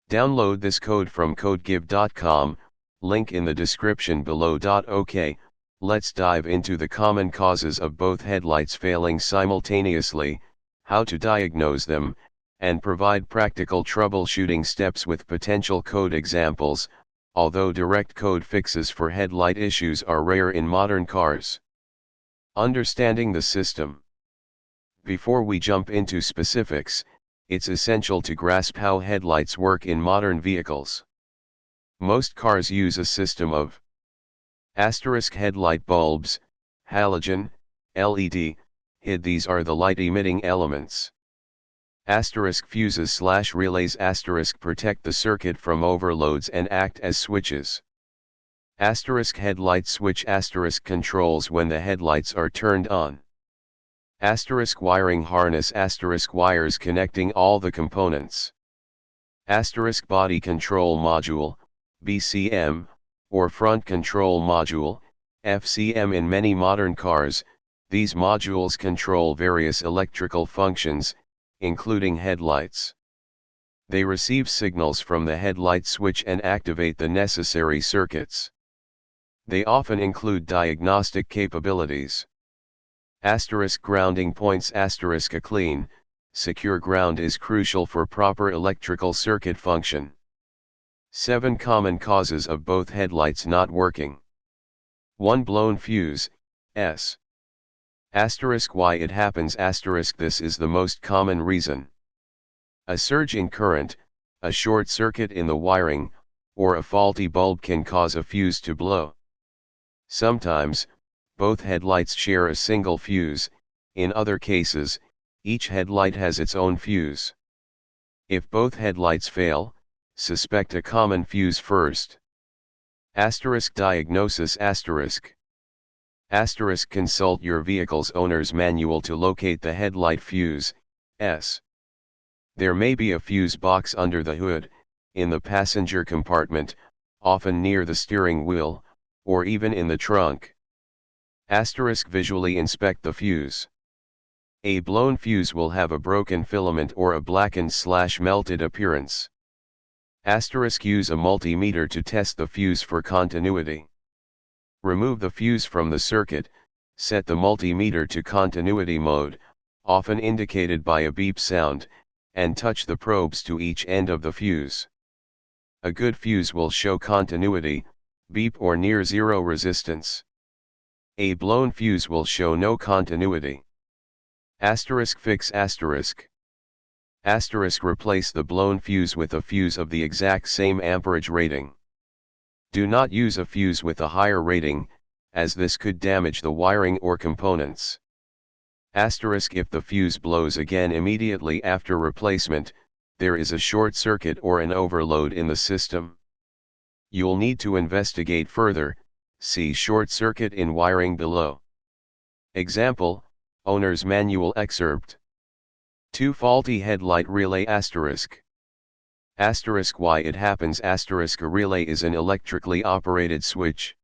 Download this code from codegive.com, link in the description below. OK, let's dive into the common causes of both headlights failing simultaneously, how to diagnose them, and provide practical troubleshooting steps with potential code examples, although direct code fixes for headlight issues are rare in modern cars. Understanding the system. Before we jump into specifics, it's essential to grasp how headlights work in modern vehicles. Most cars use a system of headlight bulbs, halogen, LED, HID. These are the light-emitting elements. Fuses/relays protect the circuit from overloads and act as switches. Headlight switch controls when the headlights are turned on. Wiring harness wires connecting all the components. Body control module, BCM, or front control module, FCM. In many modern cars, these modules control various electrical functions, including headlights. They receive signals from the headlight switch and activate the necessary circuits. They often include diagnostic capabilities. Grounding points. A clean, secure ground is crucial for proper electrical circuit function. 7 common causes of both headlights not working. 1. Blown fuse, S. Why it happens. This is the most common reason. A surge in current, a short circuit in the wiring, or a faulty bulb can cause a fuse to blow. Sometimes, both headlights share a single fuse. In other cases, each headlight has its own fuse. If both headlights fail, suspect a common fuse first. Diagnosis. Consult your vehicle's owner's manual to locate the headlight fuse, S. There may be a fuse box under the hood, in the passenger compartment, often near the steering wheel, or even in the trunk. Visually inspect the fuse. A blown fuse will have a broken filament or a blackened/melted appearance. Use a multimeter to test the fuse for continuity. Remove the fuse from the circuit, set the multimeter to continuity mode, often indicated by a beep sound, and touch the probes to each end of the fuse. A good fuse will show continuity, beep or near zero resistance. A blown fuse will show no continuity. Fix. Replace the blown fuse with a fuse of the exact same amperage rating. Do not use a fuse with a higher rating, as this could damage the wiring or components. If the fuse blows again immediately after replacement, there is a short circuit or an overload in the system. You'll need to investigate further. See short circuit in wiring below. Example, owner's manual excerpt. 2. Faulty headlight relay. Why it happens. A relay is an electrically operated switch.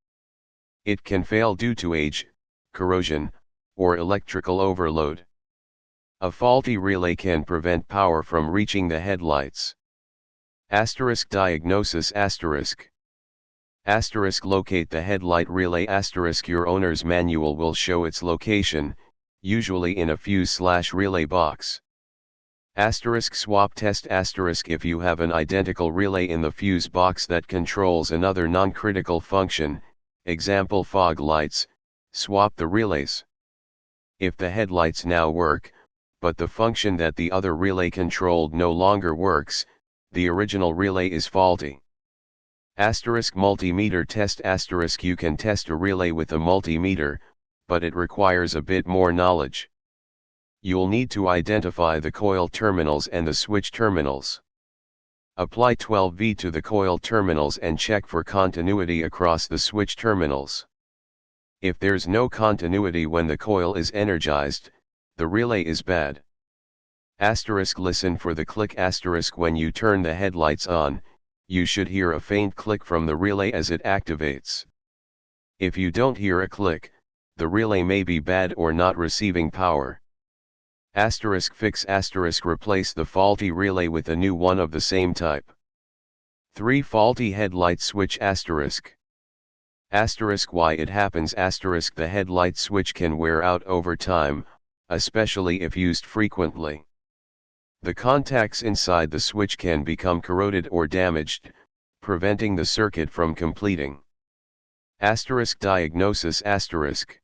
It can fail due to age, corrosion, or electrical overload. A faulty relay can prevent power from reaching the headlights. Diagnosis. Locate the headlight relay. Your owner's manual will show its location, usually in a fuse/relay box. Swap test. If you have an identical relay in the fuse box that controls another non-critical function, example fog lights, swap the relays. If the headlights now work, but the function that the other relay controlled no longer works, the original relay is faulty. Multimeter test. You can test a relay with a multimeter, but it requires a bit more knowledge. You'll need to identify the coil terminals and the switch terminals. Apply 12V to the coil terminals and check for continuity across the switch terminals. If there's no continuity when the coil is energized, the relay is bad. Listen for the click. When you turn the headlights on, you should hear a faint click from the relay as it activates. If you don't hear a click, the relay may be bad or not receiving power. Fix. Replace the faulty relay with a new one of the same type. 3. Faulty headlight switch asterisk. Asterisk why it happens asterisk the headlight switch can wear out over time, especially if used frequently. The contacts inside the switch can become corroded or damaged, preventing the circuit from completing. Asterisk diagnosis asterisk.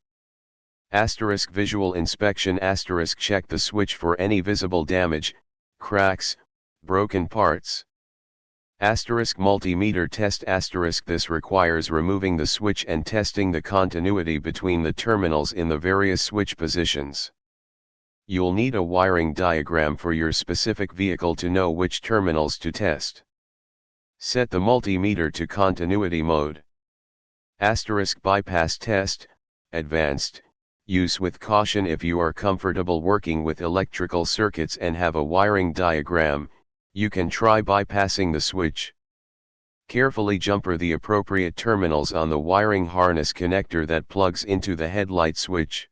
Asterisk visual inspection asterisk check the switch for any visible damage, cracks, broken parts. Asterisk multimeter test asterisk this requires removing the switch and testing the continuity between the terminals in the various switch positions. You'll need a wiring diagram for your specific vehicle to know which terminals to test. Set the multimeter to continuity mode. Asterisk bypass test, advanced, use with caution if you are comfortable working with electrical circuits and have a wiring diagram. You can try bypassing the switch. Carefully jumper the appropriate terminals on the wiring harness connector that plugs into the headlight switch.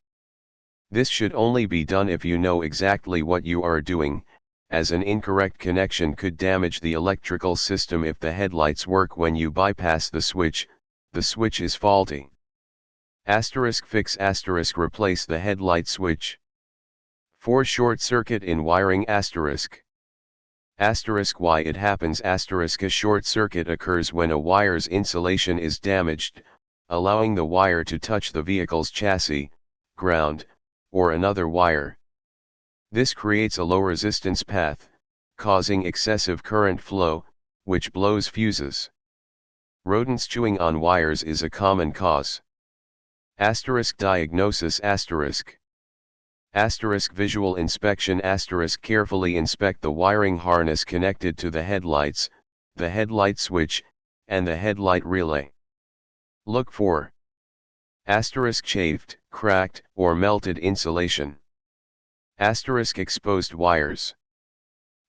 This should only be done if you know exactly what you are doing, as an incorrect connection could damage the electrical system if the headlights work when you bypass the switch is faulty. Asterisk fix asterisk replace the headlight switch. 4. Short circuit in wiring asterisk. Asterisk why it happens asterisk a short circuit occurs when a wire's insulation is damaged, allowing the wire to touch the vehicle's chassis, ground, or another wire. This creates a low resistance path, causing excessive current flow, which blows fuses. Rodents chewing on wires is a common cause. Asterisk diagnosis asterisk. Asterisk visual inspection asterisk carefully inspect the wiring harness connected to the headlights, the headlight switch, and the headlight relay. Look for asterisk chafed, cracked, or melted insulation. Asterisk exposed wires.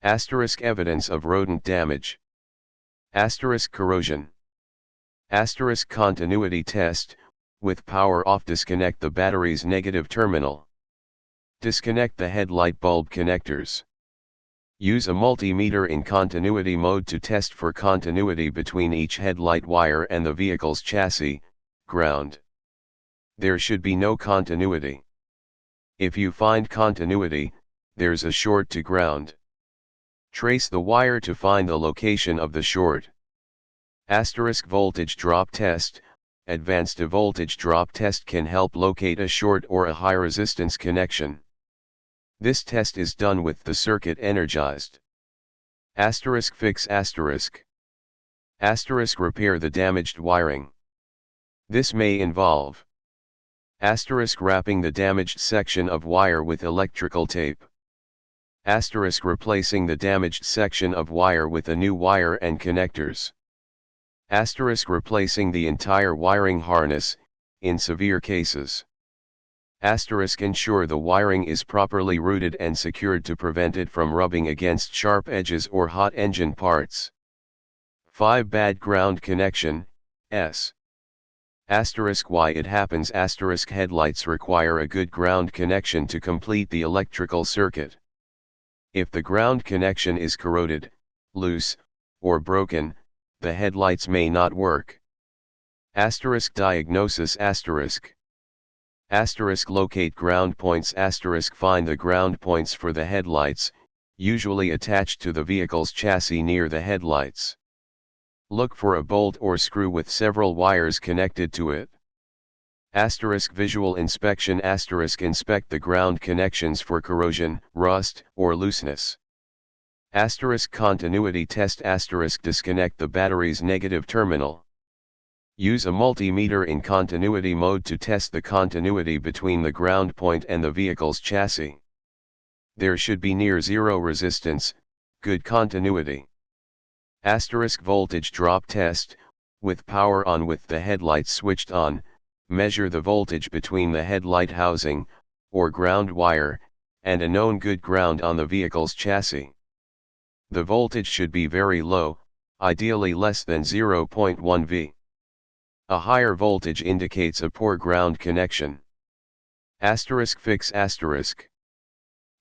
Asterisk evidence of rodent damage. Asterisk corrosion. Asterisk continuity test, with power off disconnect the battery's negative terminal. Disconnect the headlight bulb connectors. Use a multimeter in continuity mode to test for continuity between each headlight wire and the vehicle's chassis, ground. There should be no continuity. If you find continuity, there's a short to ground. Trace the wire to find the location of the short. Asterisk voltage drop test. Advanced voltage drop test can help locate a short or a high resistance connection. This test is done with the circuit energized. Asterisk fix asterisk. Asterisk repair the damaged wiring. This may involve asterisk wrapping the damaged section of wire with electrical tape. Asterisk replacing the damaged section of wire with a new wire and connectors. Asterisk replacing the entire wiring harness, in severe cases. Asterisk ensure the wiring is properly routed and secured to prevent it from rubbing against sharp edges or hot engine parts. 5. Bad ground connection, S. Asterisk why it happens asterisk headlights require a good ground connection to complete the electrical circuit. If the ground connection is corroded, loose, or broken, the headlights may not work. Asterisk diagnosis asterisk. Asterisk locate ground points asterisk find the ground points for the headlights, usually attached to the vehicle's chassis near the headlights. Look for a bolt or screw with several wires connected to it. Asterisk visual inspection asterisk inspect the ground connections for corrosion, rust, or looseness. Asterisk continuity test asterisk disconnect the battery's negative terminal. Use a multimeter in continuity mode to test the continuity between the ground point and the vehicle's chassis. There should be near zero resistance, good continuity. Asterisk voltage drop test, with power on with the headlights switched on, measure the voltage between the headlight housing, or ground wire, and a known good ground on the vehicle's chassis. The voltage should be very low, ideally less than 0.1 V. A higher voltage indicates a poor ground connection. Asterisk fix asterisk.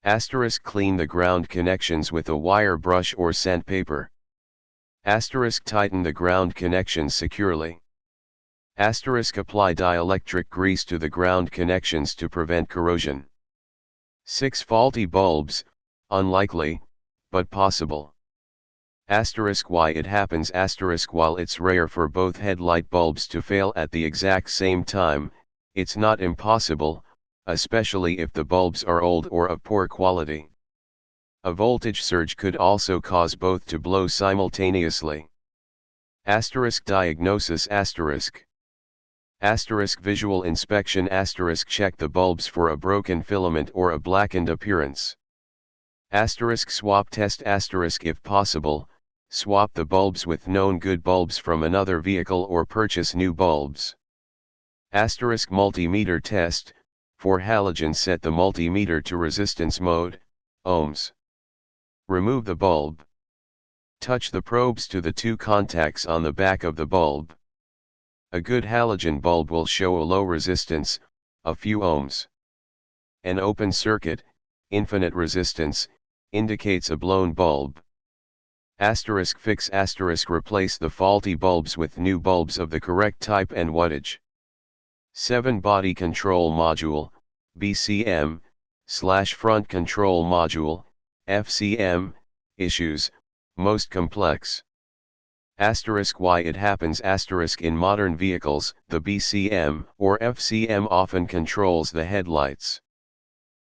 Asterisk clean the ground connections with a wire brush or sandpaper. Asterisk tighten the ground connections securely. Asterisk apply dielectric grease to the ground connections to prevent corrosion. 6 faulty bulbs, unlikely, but possible. Asterisk why it happens. Asterisk while it's rare for both headlight bulbs to fail at the exact same time, it's not impossible, especially if the bulbs are old or of poor quality. A voltage surge could also cause both to blow simultaneously. Asterisk diagnosis. Asterisk visual inspection. Asterisk check the bulbs for a broken filament or a blackened appearance. Asterisk swap test. Asterisk if possible, swap the bulbs with known good bulbs from another vehicle or purchase new bulbs. Asterisk multimeter test. For halogen, set the multimeter to resistance mode, ohms. Remove the bulb. Touch the probes to the 2 contacts on the back of the bulb. A good halogen bulb will show a low resistance, a few ohms. An open circuit, infinite resistance, indicates a blown bulb. Asterisk fix. Asterisk replace the faulty bulbs with new bulbs of the correct type and wattage. 7 Body Control Module, BCM, / Front Control Module, FCM, issues, most complex. Asterisk why it happens. Asterisk in modern vehicles, the BCM or FCM often controls the headlights.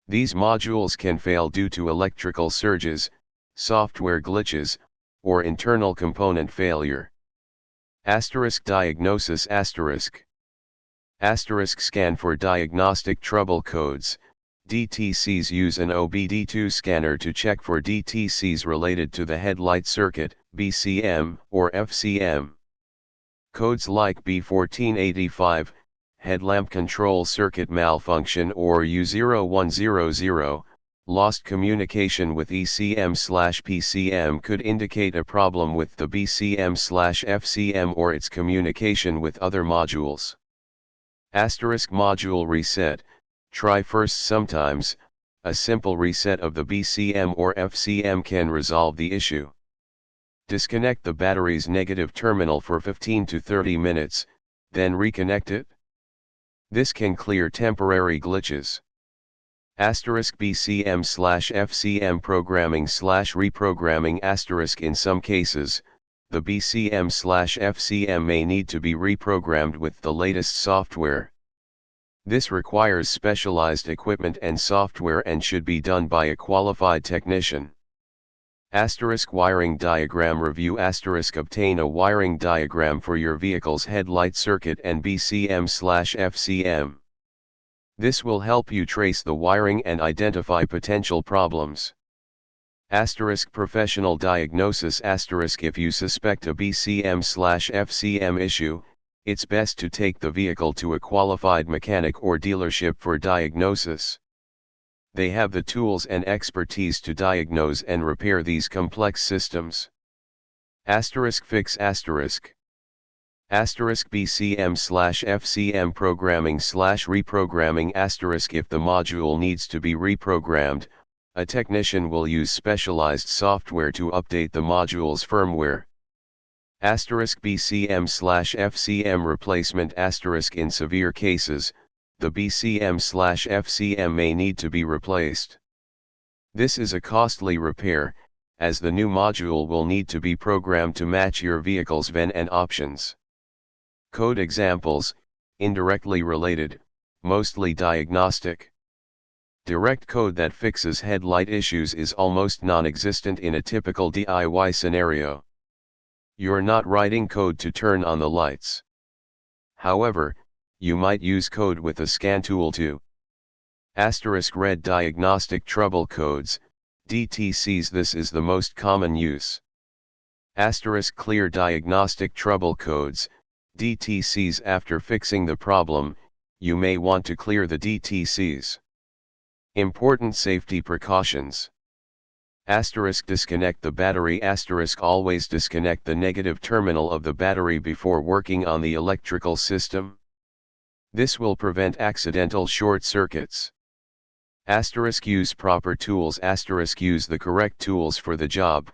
These modules can fail due to electrical surges, software glitches, or internal component failure. Asterisk diagnosis. Asterisk scan for diagnostic trouble codes. DTCs use an OBD2 scanner to check for DTCs related to the headlight circuit, BCM or FCM. Codes like B1485, headlamp control circuit malfunction, or U0100, lost communication with ECM/PCM could indicate a problem with the BCM/FCM or its communication with other modules. Asterisk module reset. Try first. Sometimes, a simple reset of the BCM or FCM can resolve the issue. Disconnect the battery's negative terminal for 15 to 30 minutes, then reconnect it. This can clear temporary glitches. Asterisk BCM/FCM programming/reprogramming. Asterisk in some cases, the BCM/FCM may need to be reprogrammed with the latest software. This requires specialized equipment and software and should be done by a qualified technician. Asterisk wiring diagram review. Asterisk obtain a wiring diagram for your vehicle's headlight circuit and BCM/FCM. This will help you trace the wiring and identify potential problems. Asterisk professional diagnosis. Asterisk if you suspect a BCM/FCM issue, it's best to take the vehicle to a qualified mechanic or dealership for diagnosis. They have the tools and expertise to diagnose and repair these complex systems. Asterisk fix. Asterisk BCM/FCM programming/reprogramming. Asterisk if the module needs to be reprogrammed, a technician will use specialized software to update the module's firmware. Asterisk BCM/FCM replacement. Asterisk in severe cases, the BCM/FCM may need to be replaced. This is a costly repair, as the new module will need to be programmed to match your vehicle's VIN and options. Code examples, indirectly related, mostly diagnostic. Direct code that fixes headlight issues is almost non-existent in a typical DIY scenario. You're not writing code to turn on the lights. However, you might use code with a scan tool too. Asterisk read diagnostic trouble codes, DTCs. This is the most common use. Asterisk clear diagnostic trouble codes, DTCs. After fixing the problem, you may want to clear the DTCs. Important safety precautions. Asterisk disconnect the battery. Asterisk always disconnect the negative terminal of the battery before working on the electrical system. This will prevent accidental short circuits. Asterisk use proper tools. Asterisk use the correct tools for the job,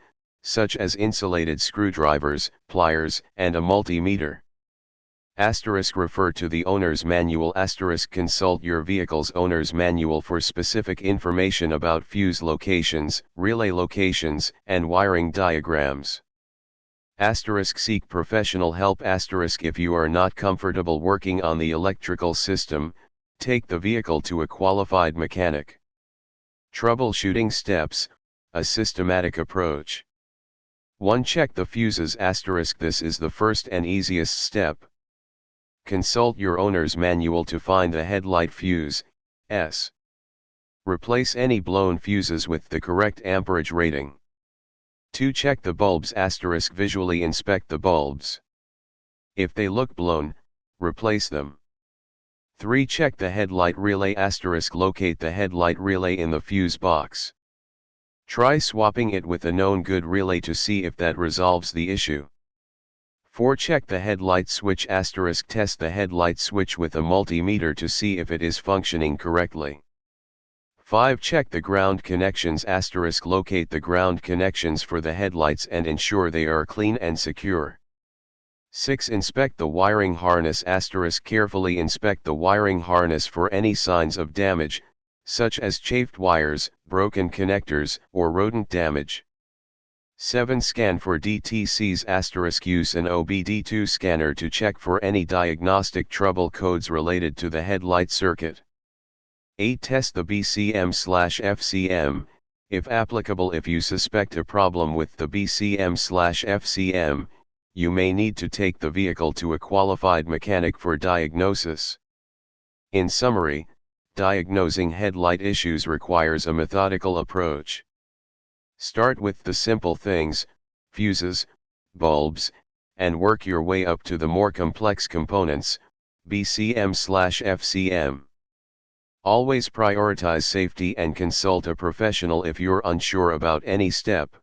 such as insulated screwdrivers, pliers, and a multimeter. Asterisk refer to the owner's manual. Asterisk consult your vehicle's owner's manual for specific information about fuse locations, relay locations, and wiring diagrams. Asterisk seek professional help. Asterisk if you are not comfortable working on the electrical system, take the vehicle to a qualified mechanic. Troubleshooting steps, a systematic approach. 1. Check the fuses. Asterisk this is the first and easiest step. Consult your owner's manual to find the headlight fuse. Replace any blown fuses with the correct amperage rating. 2. Check the bulbs. Asterisk visually inspect the bulbs. If they look blown, replace them. 3. Check the headlight relay. Asterisk locate the headlight relay in the fuse box. Try swapping it with a known good relay to see if that resolves the issue. 4. Check the headlight switch. Asterisk test the headlight switch with a multimeter to see if it is functioning correctly. 5. Check the ground connections. Asterisk locate the ground connections for the headlights and ensure they are clean and secure. 6. Inspect the wiring harness. Asterisk carefully inspect the wiring harness for any signs of damage, such as chafed wires, broken connectors, or rodent damage. 7. Scan for DTCs. Asterisk use an OBD2 scanner to check for any diagnostic trouble codes related to the headlight circuit. 8. Test the BCM/FCM, if applicable. If you suspect a problem with the BCM/FCM, you may need to take the vehicle to a qualified mechanic for diagnosis. In summary, diagnosing headlight issues requires a methodical approach. Start with the simple things, fuses, bulbs, and work your way up to the more complex components, BCM/FCM. Always prioritize safety and consult a professional if you're unsure about any step.